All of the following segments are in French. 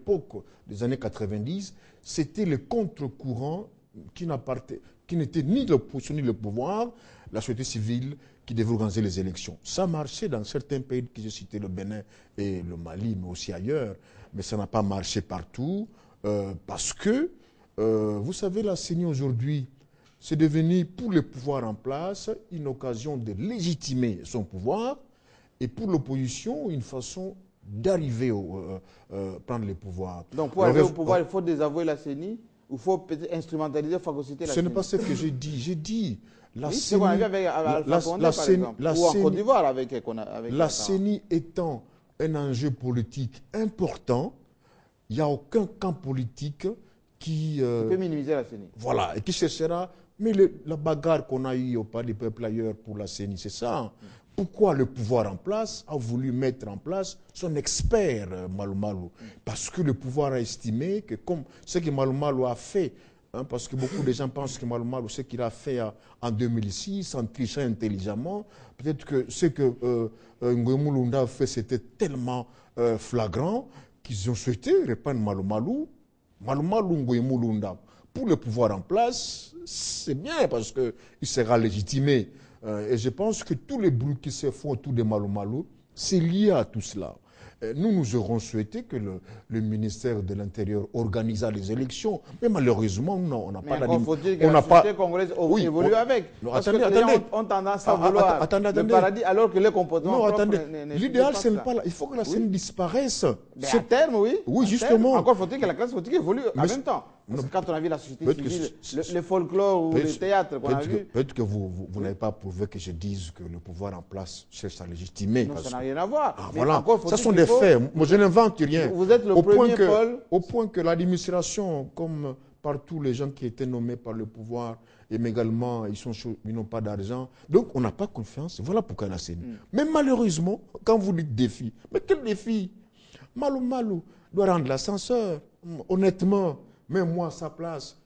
l'époque des années 90, c'était le contre-courant qui n'était ni l'opposition ni le pouvoir, la société civile qui devait organiser les élections. Ça marchait dans certains pays que j'ai cités, le Bénin et le Mali, mais aussi ailleurs, mais ça n'a pas marché partout parce que, vous savez, la CENI aujourd'hui, c'est devenu pour le pouvoir en place une occasion de légitimer son pouvoir et pour l'opposition une façon d'arriver à prendre le pouvoir. Donc pour arriver au pouvoir, il faut désavouer la CENI ou il faut peut-être instrumentaliser, phagocyter la CENI. Ce n'est pas ce que j'ai dit. J'ai dit la oui, CENI, c'est ce qu'on a vu avec Alpha Condé, par exemple, ou en Côte d'Ivoire avec la CENI étant un enjeu politique important, il n'y a aucun camp politique qui peut minimiser la CENI. Voilà, et qui cherchera. Mais la bagarre qu'on a eue au Palais des peuples ailleurs pour la CENI, c'est ça. Pourquoi le pouvoir en place a voulu mettre en place son expert, Malou Malou? Parce que le pouvoir a estimé que, comme ce que Malou Malou a fait, parce que beaucoup de gens pensent que Malou Malou, ce qu'il a fait en 2006, en trichant intelligemment, peut-être que ce que Nguemou Lunda a fait, c'était tellement flagrant qu'ils ont souhaité répandre Malou Malou. Malou Malou, Nguemou Lunda, pour le pouvoir en place, c'est bien parce qu'il sera légitimé. Et je pense que tous les bruits qui se font autour de Malou Malou, c'est lié à tout cela. Nous aurons souhaité que le ministère de l'Intérieur organisât les élections, mais malheureusement, on n'a pas la limite. Faut-il que la société congolaise évolue avec? Non, parce attendez, que les gens ont tendance à vouloir le paradis alors que les comportements propres l'idéal, ce n'est pas là. Il faut que la scène disparaisse. Mais à terme, oui. Oui, justement. Encore faut-il que la classe politique évolue en même temps. Parce que quand on a vu la société civile, le folklore ou le théâtre qu'on a vu... Peut-être que vous n'avez pas prouvé que je dise que le pouvoir en place cherche à légitimer. Non, ça n'a rien à voir. Ah, voilà, ça sont des faits. Moi, je n'invente rien. Vous êtes le premier, Paul. Au point que l'administration, comme partout les gens qui étaient nommés par le pouvoir, et également, ils n'ont pas d'argent. Donc, on n'a pas confiance. Voilà pourquoi la CENI. Mais malheureusement, quand vous dites défi, mais quel défi? Malou Malou doit rendre l'ascenseur. Honnêtement, même moi à sa place,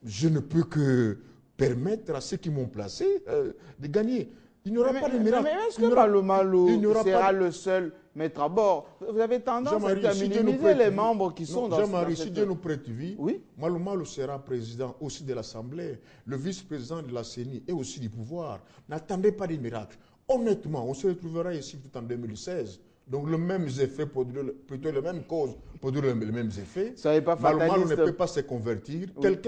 je ne peux que permettre à ceux qui m'ont placé de gagner. Il n'y aura pas de miracle. Mais est-ce que Malou Malou sera le seul maître à bord? Vous avez tendance à minimiser les membres qui sont dans Jean-Marie, si Dieu nous prête vie, oui? Malou Malou sera président aussi de l'Assemblée, le vice-président de la CENI et aussi du pouvoir. N'attendez pas des miracles. Honnêtement, on se retrouvera ici tout en 2016. Donc, le même effet, plutôt la même cause, produire les mêmes effets. Malou Malou ne peut pas se convertir. Oui.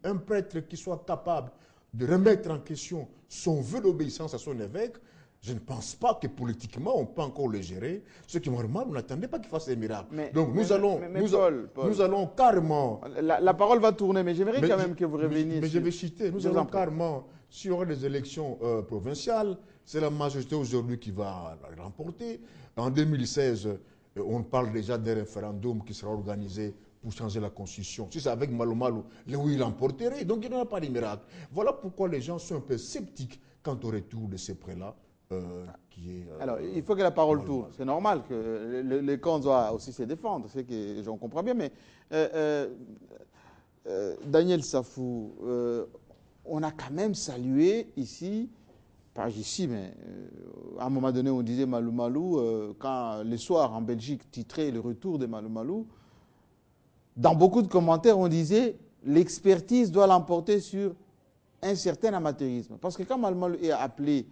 Un prêtre qui soit capable de remettre en question son vœu d'obéissance à son évêque, je ne pense pas que politiquement, on peut encore le gérer. Ce qui est normal, on n'attendait pas qu'il fasse des miracles. Donc, nous allons carrément... La parole va tourner, mais j'aimerais quand même que vous reveniez. Mais je vais citer, nous allons carrément, s'il y aura des élections provinciales, c'est la majorité aujourd'hui qui va remporter. En 2016, on parle déjà d'un référendum qui sera organisé pour changer la Constitution. Si c'est avec Malou Malou, oui, il emporterait. Donc, il n'y aura pas de miracle. Voilà pourquoi les gens sont un peu sceptiques quant au retour de ces prêts-là. Alors, il faut que la parole tourne. C'est normal que les camps doivent aussi se défendre. C'est que j'en comprends bien. Mais Daniel Safou, on a quand même salué ici, pas ici, mais à un moment donné, on disait Malou Malou, quand le soir en Belgique titrait le retour de Malou Malou, dans beaucoup de commentaires, on disait l'expertise doit l'emporter sur un certain amateurisme. Parce que quand Malou Malou est appelé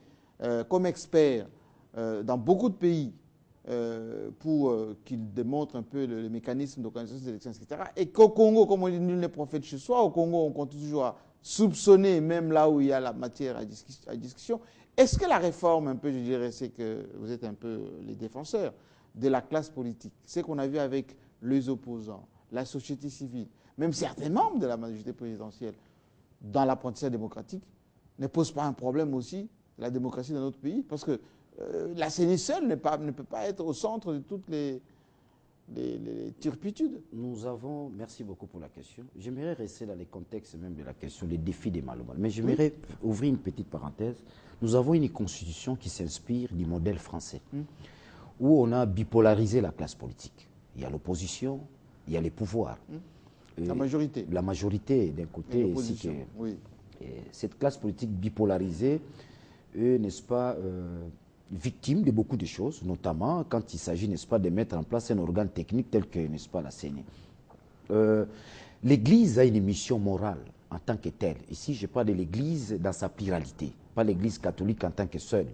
comme expert dans beaucoup de pays pour qu'il démontre un peu le mécanisme d'organisation des élections, etc. Et qu'au Congo, comme on dit, nul n'est prophète chez soi, au Congo, on compte toujours à soupçonner, même là où il y a la matière à discussion. Est-ce que la réforme, un peu, je dirais, c'est que vous êtes un peu les défenseurs de la classe politique, c'est qu'on a vu avec les opposants, la société civile, même certains membres de la majorité présidentielle, dans l'apprentissage démocratique, ne pose pas un problème aussi de la démocratie dans notre pays? Parce que la CENI seule ne peut pas être au centre de toutes les turpitudes. Merci beaucoup pour la question. J'aimerais rester dans les contextes même de la question, les défis des Malou Malou. Mais j'aimerais ouvrir une petite parenthèse. Nous avons une constitution qui s'inspire du modèle français, où on a bipolarisé la classe politique. Il y a l'opposition, il y a les pouvoirs. La majorité. La majorité, d'un côté, ainsi que cette classe politique bipolarisée, n'est-ce pas, victime de beaucoup de choses, notamment quand il s'agit, n'est-ce pas, de mettre en place un organe technique tel que, n'est-ce pas, la CENI. L'Église a une mission morale en tant que telle. Ici, je parle de l'Église dans sa pluralité, pas l'Église catholique en tant que seule.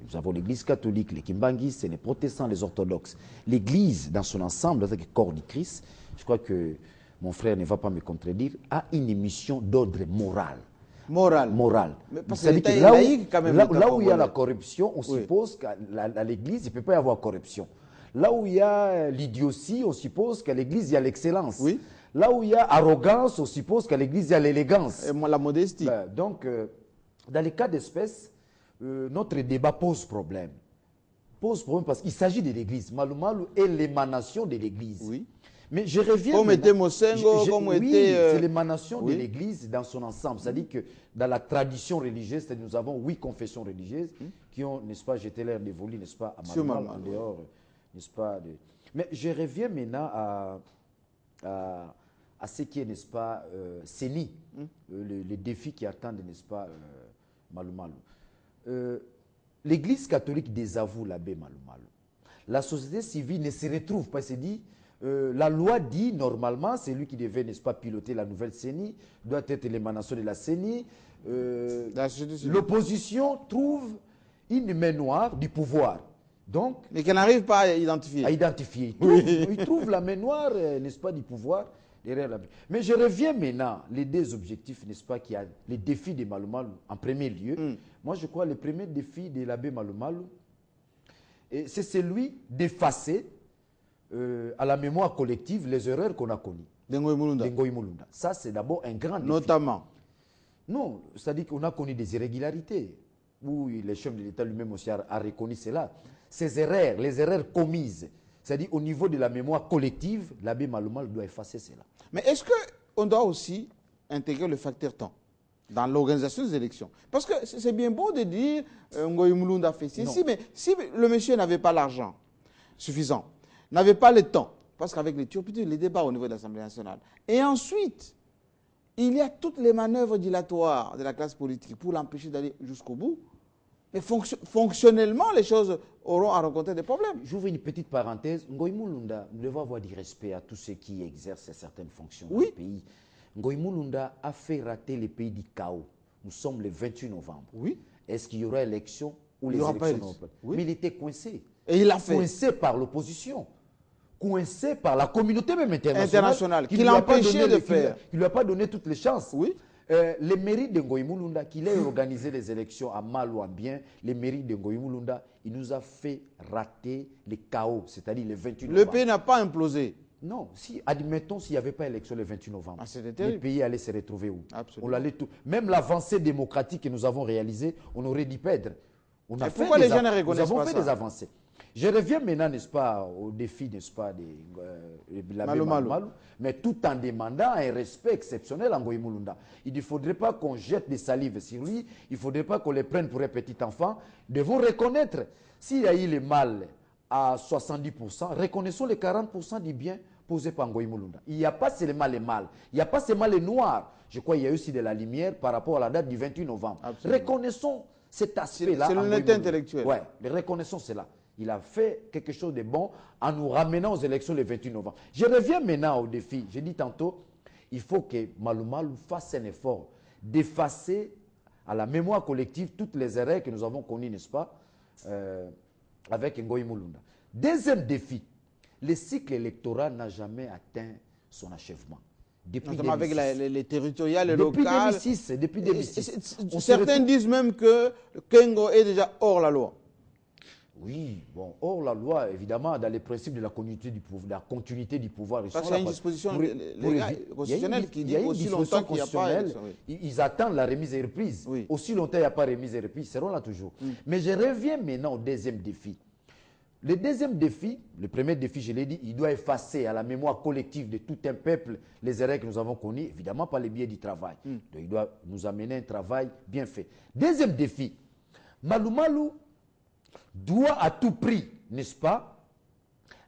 Nous avons l'Église catholique, les kimbanguistes, les protestants, les orthodoxes. L'Église dans son ensemble, dans le corps du Christ, je crois que mon frère ne va pas me contredire, a une mission d'ordre moral. Moral. Parce que l'État est laïque quand même. Là où il y a la corruption, on suppose qu'à l'Église, il ne peut pas y avoir corruption. Là où il y a l'idiotie, on suppose qu'à l'Église, il y a l'excellence. Oui. Là où il y a arrogance, on suppose qu'à l'Église, il y a l'élégance. Et moi, la modestie. Donc, dans les cas d'espèce, notre débat pose problème. Pose problème parce qu'il s'agit de l'Église. Malou Malou est l'émanation de l'Église. Oui. Mais je reviens. Comme était Mosengo, comme oui, était. c'est l'émanation de l'Église dans son ensemble. C'est-à-dire que dans la tradition religieuse, nous avons 8 confessions religieuses qui ont, n'est-ce pas, jeté l'air dévolu, n'est-ce pas, à Malou Malou, en dehors, n'est-ce pas. Mais je reviens maintenant à ce qui est, n'est-ce pas, CENI, les défis qui attendent, n'est-ce pas, Malou Malou. L'Église catholique désavoue l'abbé Malou Malou. La société civile ne se retrouve pas, c'est dit. La loi dit, normalement, c'est lui qui devait, n'est-ce pas, piloter la nouvelle CENI, doit être l'émanation de la CENI. L'opposition trouve une main noire du pouvoir. Donc, mais qu'elle n'arrive pas à identifier. Il trouve la main noire, n'est-ce pas, du pouvoir derrière la main. Mais je reviens maintenant, les 2 objectifs, n'est-ce pas, qui a les défis de Malou Malou en premier lieu. Moi, je crois que le premier défi de l'abbé Malou Malou, c'est celui d'effacer à la mémoire collective les erreurs qu'on a connues. Ngoï Mulunda. Ça, c'est d'abord un grand défi. Notamment. Non, c'est-à-dire qu'on a connu des irrégularités, où le chef de l'État lui-même aussi a reconnu cela. Ces erreurs, les erreurs commises, c'est-à-dire au niveau de la mémoire collective, l'abbé Malou Malou doit effacer cela. Mais est-ce qu'on doit aussi intégrer le facteur temps dans l'organisation des élections? Parce que c'est bien beau de dire Ngoï Mulunda fait ceci, mais si le monsieur n'avait pas l'argent suffisant, n'avait pas le temps, parce qu'avec les turpitudes, les débats au niveau de l'Assemblée nationale, et ensuite, il y a toutes les manœuvres dilatoires de la classe politique pour l'empêcher d'aller jusqu'au bout, mais fonctionnellement, les choses auront à rencontrer des problèmes. J'ouvre une petite parenthèse. Ngoï Mulunda, nous devons avoir du respect à tous ceux qui exercent certaines fonctions dans le pays. Ngoï Mulunda a fait rater le pays du chaos. Nous sommes le 28 novembre. Oui. Est-ce qu'il y aura élection ou les élections n'auront pas? Mais il était coincé. Et il l'a fait. Coincé par l'opposition. Coincé par la communauté même internationale. Qui l'a empêché de faire. Qui ne lui a pas donné toutes les chances. Oui. Les mairies de Ngoï Mulunda, qu'il ait organisé les élections à mal ou à bien, les mairies de Ngoï Mulunda, il nous a fait rater le chaos, c'est-à-dire le 28 novembre. Le pays n'a pas implosé. Non, admettons s'il n'y avait pas élection le 28 novembre, le pays allait se retrouver où? Absolument. Même l'avancée démocratique que nous avons réalisée, on aurait dû perdre. Pourquoi les gens ne reconnaissent pas ça? Nous avons fait des avancées. Je reviens maintenant, n'est-ce pas, au défi, n'est-ce pas, de l'abbé Malou Malou, mais tout en demandant un respect exceptionnel à Ngoï Mulunda. Il ne faudrait pas qu'on jette des salives sur lui, il ne faudrait pas qu'on les prenne pour un petit enfant. Nous devons reconnaître, s'il y a eu le mal à 70%, reconnaissons les 40% du bien posé par Ngoï Mulunda. Il n'y a pas seulement le mal, il n'y a pas seulement le noir. Je crois qu'il y a aussi de la lumière par rapport à la date du 28 novembre. Absolument. Reconnaissons cet aspect-là. C'est l'honnêteté intellectuelle. Oui, reconnaissons cela. Il a fait quelque chose de bon en nous ramenant aux élections le 28 novembre. Je reviens maintenant au défi. J'ai dit tantôt, il faut que Malou Malou fasse un effort d'effacer à la mémoire collective toutes les erreurs que nous avons connues, n'est-ce pas, avec Ngoï Mulunda. Deuxième défi, le cycle électoral n'a jamais atteint son achèvement. Depuis 2006. Avec les territoriales et locales. Depuis 2006. Certains disent même que Kengo est déjà hors la loi. Oui, bon, hors la loi, évidemment, dans les principes de la continuité du pouvoir. Parce qu'il y a une disposition légale, constitutionnelle qui dit aussi longtemps qu'il n'y a pas élection. Ils attendent la remise et reprise. Oui. Aussi longtemps qu'il n'y a pas remise et reprise, ils seront là toujours. Mais je reviens maintenant au deuxième défi. Le deuxième défi, le premier défi, je l'ai dit, il doit effacer à la mémoire collective de tout un peuple les erreurs que nous avons connues, évidemment par le biais du travail. Donc il doit nous amener un travail bien fait. Deuxième défi, Malou Malou doit à tout prix, n'est-ce pas,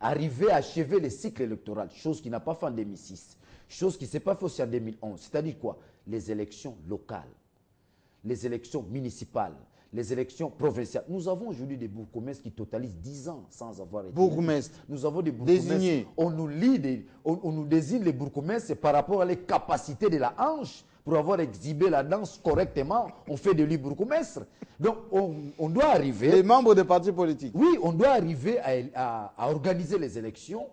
arriver à achever le cycle électoral, chose qu'il n'a pas fait en 2006, chose qui ne s'est pas fait aussi en 2011. C'est-à-dire quoi? Les élections locales, les élections municipales, les élections provinciales. Nous avons aujourd'hui des bourgmestres qui totalisent 10 ans sans avoir été... Bourgmestre. Nous avons des bourgmestres... Désignés. On nous désigne les bourgmestres par rapport à les capacités de la hanche. Pour avoir exhibé la danse correctement, on fait de lui bourgmestre. Donc, on doit arriver... Les membres des partis politiques. Oui, on doit arriver à organiser les élections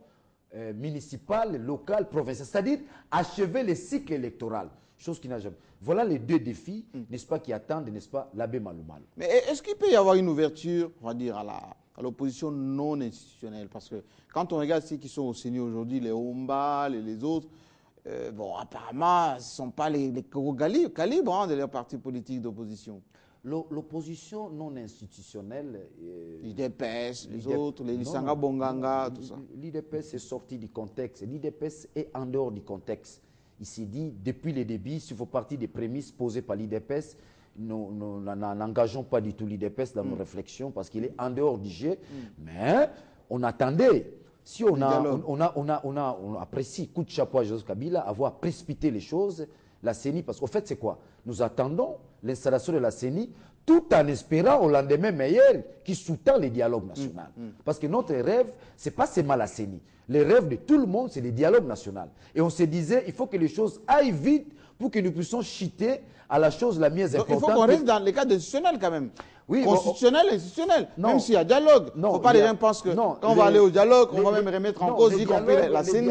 municipales, locales, provinciales. C'est-à-dire achever le cycle électoral. Chose qui n'a jamais... Voilà les deux défis, n'est-ce pas, qui attendent, n'est-ce pas, l'abbé Malumalu. Mais est-ce qu'il peut y avoir une ouverture, on va dire, à l'opposition non institutionnelle? Parce que quand on regarde ceux qui sont au Sénat aujourd'hui, les Omba, les autres, bon, apparemment, ce ne sont pas les gros calibres de leurs partis politiques d'opposition. L'opposition non institutionnelle... L'IDPS, les autres, les Lisanga Bonganga, tout ça. L'IDPS est sorti du contexte. L'IDPS est en dehors du contexte. Il s'est dit, depuis le début, s'il faut partir des prémices posées par l'IDPS, nous n'engageons pas du tout l'IDPS dans nos réflexions parce qu'il est en dehors du jeu. Mais on attendait... Si on apprécie, coup de chapeau à Joseph Kabila, avoir précipité les choses, la CENI, parce qu'au fait, c'est quoi? Nous attendons l'installation de la CENI tout en espérant au lendemain meilleur qui sous-tend le dialogue national. Parce que notre rêve, ce n'est pas seulement la CENI. Le rêve de tout le monde, c'est le dialogue national. Et on se disait, il faut que les choses aillent vite pour que nous puissions chuter à la chose la mieux importante. Donc, il faut qu'on reste dans les cadres institutionnels quand même. Oui, constitutionnel, institutionnel. Non. Même s'il y a dialogue. Il ne faut pas les gens pensent que quand on va aller au dialogue, on va même remettre en cause, y compris la CENI.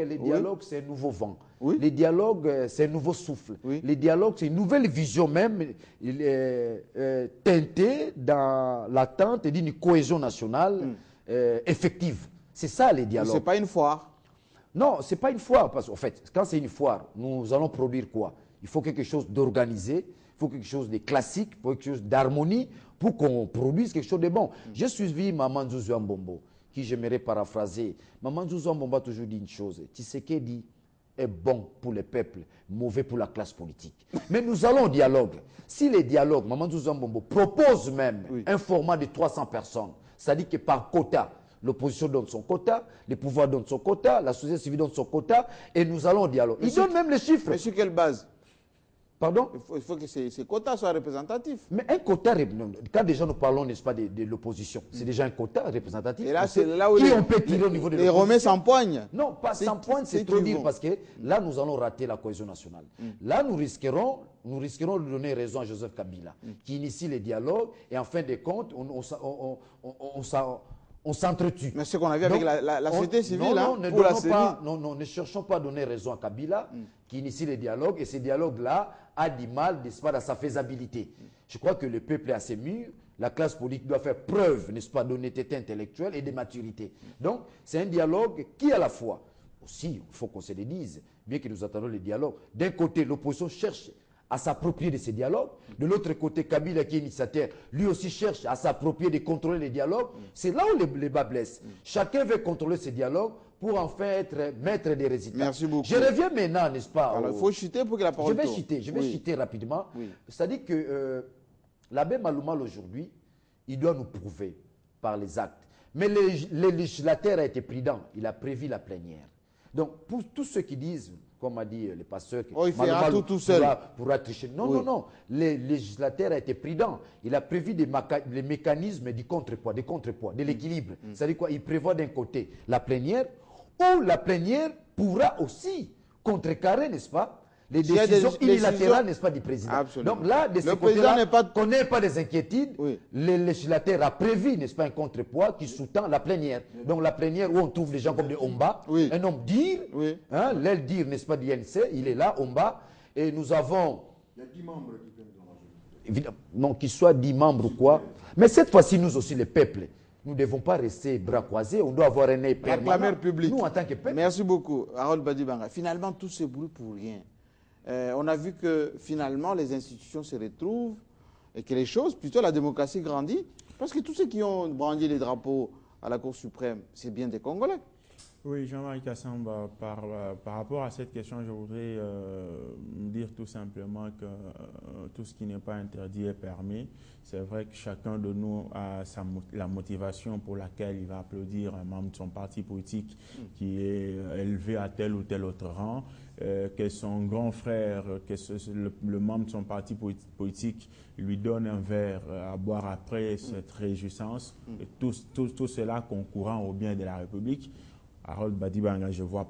Les dialogues, c'est un nouveau vent. Oui. Les dialogues, c'est un nouveau souffle. Oui. Les dialogues, c'est une nouvelle vision même, teintée dans l'attente d'une cohésion nationale effective. C'est ça les dialogues. Ce n'est pas une foire. Non, ce n'est pas une foire. Parce qu'en fait, quand c'est une foire, nous allons produire quoi? Il faut quelque chose d'organisé, il faut quelque chose de classique, il faut quelque chose d'harmonie pour qu'on produise quelque chose de bon. J'ai suivi Maman Zouzou Mbombo, qui j'aimerais paraphraser. Maman Zouzou Mbombo a toujours dit une chose. Tshisekedi est bon pour le peuple, mauvais pour la classe politique. Mais nous allons au dialogue. Si les dialogues, Maman Zouzou Mbombo propose même un format de 300 personnes, c'est-à-dire que par quota, l'opposition donne son quota, les pouvoirs donnent son quota, la société civile donne son quota, et nous allons au dialogue. Ils donnent même les chiffres. Mais sur quelle base? Pardon? Il faut que ces quotas soient représentatifs. Mais un quota, quand déjà nous parlons, n'est-ce pas, de l'opposition, c'est déjà un quota représentatif. Et là, c'est là où on peut tirer au niveau de les remets s'empoignent. Non, pas s'empoignent, c'est trop dire, parce que là, nous allons rater la cohésion nationale. Là, nous risquerons de donner raison à Joseph Kabila, qui initie les dialogues, et en fin de compte, on s'entretue. Mais ce qu'on a vu avec la société civile, ne cherchons pas à donner raison à Kabila, qui initie les dialogues, et ces dialogues-là a du mal, n'est-ce pas, dans sa faisabilité. Je crois que le peuple est assez mûr, la classe politique doit faire preuve, n'est-ce pas, d'honnêteté intellectuelle et de maturité. Donc, c'est un dialogue qui, à la fois, aussi, il faut qu'on se le dise, bien que nous attendons les dialogues, d'un côté, l'opposition cherche à s'approprier de ces dialogues. De l'autre côté, Kabila, qui est initiateur, lui aussi cherche à s'approprier de contrôler les dialogues. C'est là où les bas blessent. Chacun veut contrôler ces dialogues pour enfin être maître des résultats. Merci beaucoup. Je reviens maintenant, n'est-ce pas? Alors, il faut chuter pour que la parole tourne. Je vais chuter rapidement. C'est-à-dire que l'abbé Malumalu, aujourd'hui, il doit nous prouver par les actes. Mais le législateur a été prudent. Il a prévu la plénière. Donc, pour tous ceux qui disent, comme a dit le pasteur, il fera tout seul. Pourra tricher. Non, non. Le législateur a été prudent. Il a prévu les mécanismes du contrepoids, de l'équilibre. C'est-à-dire quoi? Il prévoit d'un côté la plénière, où la plénière pourra aussi contrecarrer, n'est-ce pas, les décisions unilatérales, n'est-ce pas, du président. Absolument. Donc là, de ce côté-là, qu'on n'ait pas des inquiétudes, le législateur a prévu, n'est-ce pas, un contrepoids qui sous-tend la plénière. Donc la plénière où on trouve des gens comme des Omba, un homme dire, l'aile dire, n'est-ce pas, d'INC, il est là, Omba, et nous avons... Il y a 10 membres qui viennent dans la majorité. Non, qu'il soit 10 membres ou quoi. Mais cette fois-ci, nous aussi, les peuples, nous ne devons pas rester bras croisés, on doit avoir un œil permanent. La clameur publique. Nous, en tant que peuple. Merci beaucoup, Harold Badibanga. Finalement, tout ce bruit pour rien. On a vu que finalement, les institutions se retrouvent et que les choses, plutôt la démocratie grandit. Parce que tous ceux qui ont brandi les drapeaux à la Cour suprême, c'est bien des Congolais. Oui, Jean-Marie Kassamba, par rapport à cette question, je voudrais dire tout simplement que tout ce qui n'est pas interdit est permis. C'est vrai que chacun de nous a la motivation pour laquelle il va applaudir un membre de son parti politique qui est élevé à tel ou tel autre rang, que son grand frère, le membre de son parti politique lui donne un verre à boire après cette réjouissance. Et tout cela concourant au bien de la République. Harold Badibanga, je vois